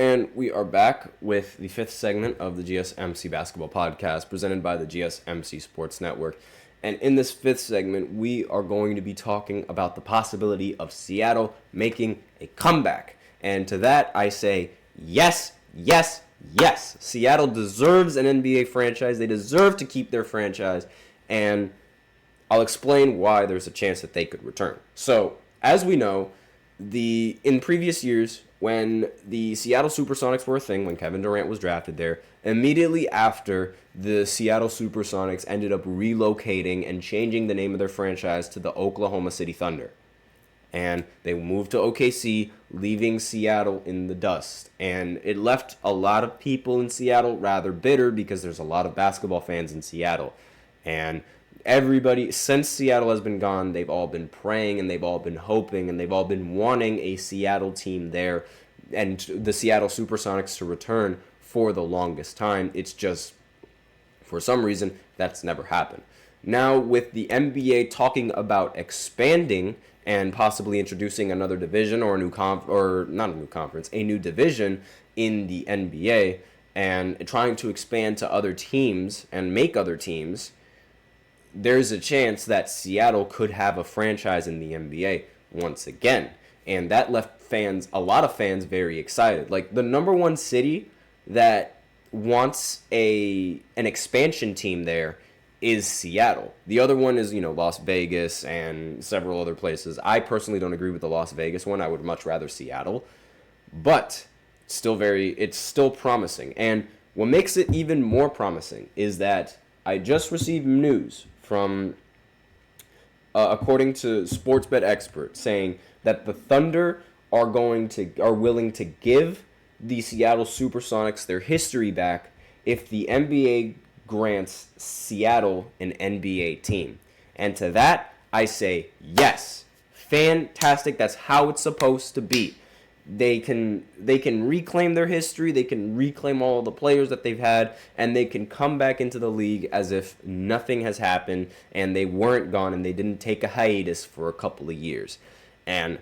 And we are back with the fifth segment of the GSMC Basketball Podcast presented by the GSMC Sports Network. And in this fifth segment, we are going to be talking about the possibility of Seattle making a comeback. And to that, I say yes, yes, yes. Seattle deserves an NBA franchise. They deserve to keep their franchise. And I'll explain why there's a chance that they could return. So, as we know, in previous years, when the Seattle SuperSonics were a thing, when Kevin Durant was drafted there, immediately after, the Seattle SuperSonics ended up relocating and changing the name of their franchise to the Oklahoma City Thunder. And they moved to OKC, leaving Seattle in the dust. And it left a lot of people in Seattle rather bitter because there's a lot of basketball fans in Seattle. And everybody, since Seattle has been gone, they've all been praying and they've all been hoping and they've all been wanting a Seattle team there and the Seattle SuperSonics to return for the longest time. It's just, for some reason, that's never happened. Now, with the NBA talking about expanding and possibly introducing another division or a new division in the NBA and trying to expand to other teams and make other teams, there's a chance that Seattle could have a franchise in the NBA once again. And that left a lot of fans very excited. Like, the number one city that wants an expansion team there is Seattle. The other one is, Las Vegas and several other places. I personally don't agree with the Las Vegas one. I would much rather Seattle. But it's still promising. And what makes it even more promising is that I just received news from, according to Sportsbet experts, saying that the Thunder are willing to give the Seattle SuperSonics their history back if the NBA grants Seattle an NBA team. And to that, I say yes. Fantastic. That's how it's supposed to be. They can reclaim their history, they can reclaim all the players that they've had, and they can come back into the league as if nothing has happened and they weren't gone and they didn't take a hiatus for a couple of years. And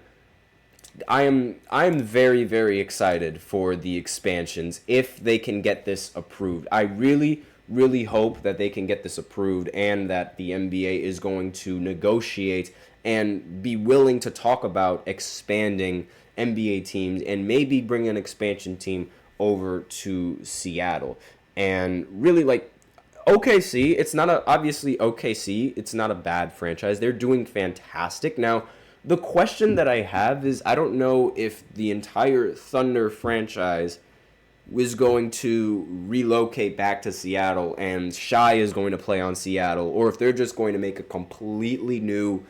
I'm very, very excited for the expansions if they can get this approved. I really, really hope that they can get this approved and that the NBA is going to negotiate and be willing to talk about expanding NBA teams and maybe bring an expansion team over to Seattle. And really, OKC, obviously OKC, it's not a bad franchise. They're doing fantastic. Now, the question that I have is, I don't know if the entire Thunder franchise was going to relocate back to Seattle and Shai is going to play on Seattle, or if they're just going to make a completely new,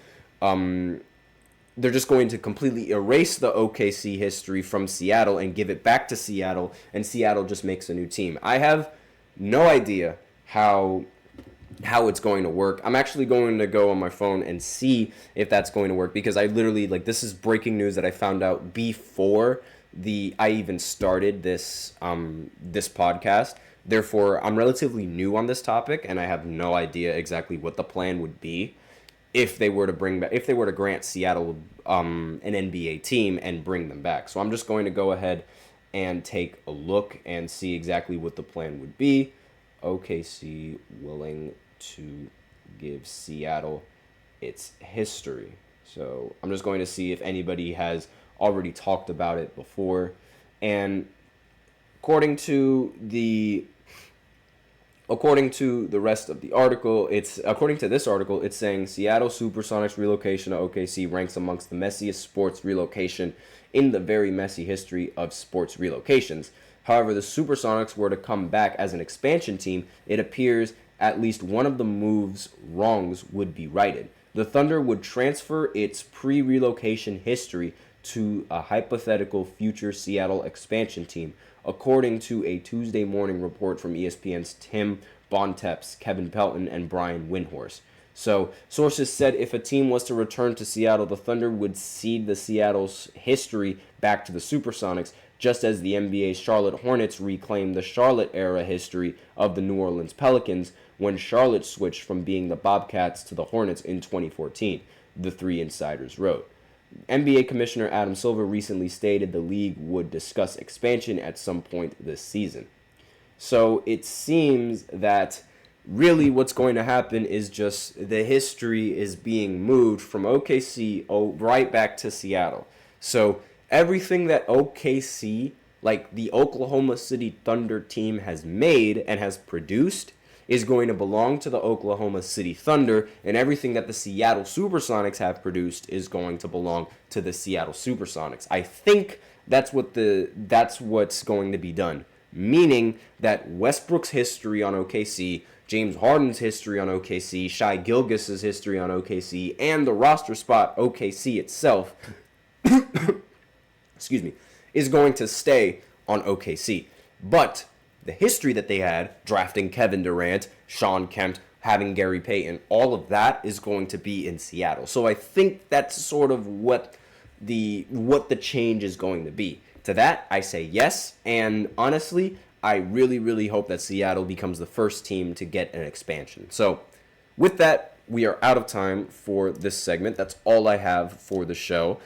they're just going to completely erase the OKC history from Seattle and give it back to Seattle, and Seattle just makes a new team. I have no idea how it's going to work. I'm actually going to go on my phone and see if that's going to work, because I literally, this is breaking news that I found out before I even started this podcast. Therefore, I'm relatively new on this topic, and I have no idea exactly what the plan would be if they were to grant Seattle an NBA team and bring them back. So I'm just going to go ahead and take a look and see exactly what the plan would be. OKC willing to give Seattle its history. So I'm just going to see if anybody has already talked about it before. And according to the rest of the article, according to this article, it's saying Seattle SuperSonics relocation to OKC ranks amongst the messiest sports relocation in the very messy history of sports relocations. However, the SuperSonics were to come back as an expansion team, it appears at least one of the move's wrongs would be righted. The Thunder would transfer its pre-relocation history to a hypothetical future Seattle expansion team, according to a Tuesday morning report from ESPN's Tim Bontemps, Kevin Pelton, and Brian Windhorst. So, sources said if a team was to return to Seattle, the Thunder would cede the Seattle's history back to the SuperSonics, just as the NBA's Charlotte Hornets reclaimed the Charlotte-era history of the New Orleans Pelicans when Charlotte switched from being the Bobcats to the Hornets in 2014, the three insiders wrote. NBA Commissioner Adam Silver recently stated the league would discuss expansion at some point this season. So it seems that really what's going to happen is just the history is being moved from OKC right back to Seattle. So everything that OKC, like the Oklahoma City Thunder team, has made and has produced is going to belong to the Oklahoma City Thunder, and everything that the Seattle SuperSonics have produced is going to belong to the Seattle SuperSonics. I think that's what's going to be done, meaning that Westbrook's history on OKC, James Harden's history on OKC, Shai Gilgeous' history on OKC, and the roster spot OKC itself, excuse me, is going to stay on OKC. But the history that they had, drafting Kevin Durant, Sean Kemp, having Gary Payton, all of that is going to be in Seattle. So I think that's sort of what the change is going to be. To that, I say yes, and honestly, I really, really hope that Seattle becomes the first team to get an expansion. So with that, we are out of time for this segment. That's all I have for the show.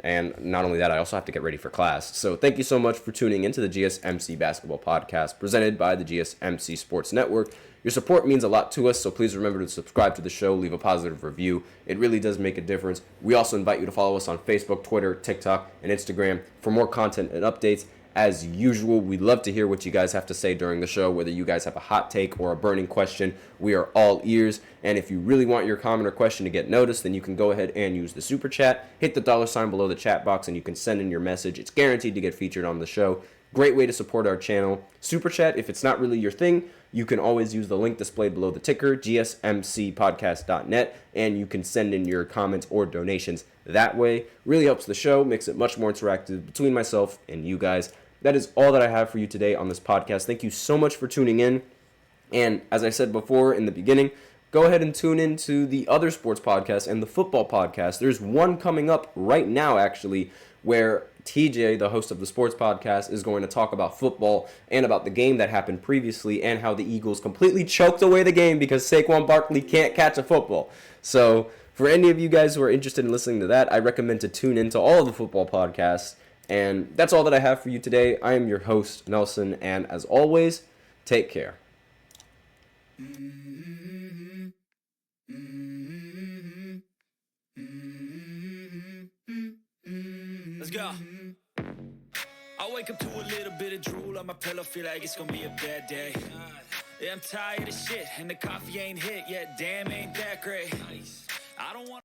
And not only that, I also have to get ready for class. So thank you so much for tuning into the GSMC Basketball Podcast presented by the GSMC Sports Network. Your support means a lot to us, so please remember to subscribe to the show, leave a positive review. It really does make a difference. We also invite you to follow us on Facebook, Twitter, TikTok, and Instagram for more content and updates. As usual, we'd love to hear what you guys have to say during the show, whether you guys have a hot take or a burning question. We are all ears, and if you really want your comment or question to get noticed, then you can go ahead and use the super chat. Hit the $ below the chat box, and you can send in your message. It's guaranteed to get featured on the show. Great way to support our channel. Super chat, if it's not really your thing, you can always use the link displayed below the ticker, gsmcpodcast.net, and you can send in your comments or donations that way. Really helps the show, makes it much more interactive between myself and you guys. That is all that I have for you today on this podcast. Thank you so much for tuning in. And as I said before in the beginning, go ahead and tune in to the other sports podcasts and the football podcast. There's one coming up right now, actually, where TJ, the host of the sports podcast, is going to talk about football and about the game that happened previously and how the Eagles completely choked away the game because Saquon Barkley can't catch a football. So for any of you guys who are interested in listening to that, I recommend to tune into all of the football podcasts. And that's all that I have for you today. I am your host, Nelson, and as always, take care. Let's go. I wake up to a little bit of drool on my pillow, feel like it's gonna be a bad day. Yeah, I'm tired of shit, and the coffee ain't hit yet, damn, ain't that great. I don't want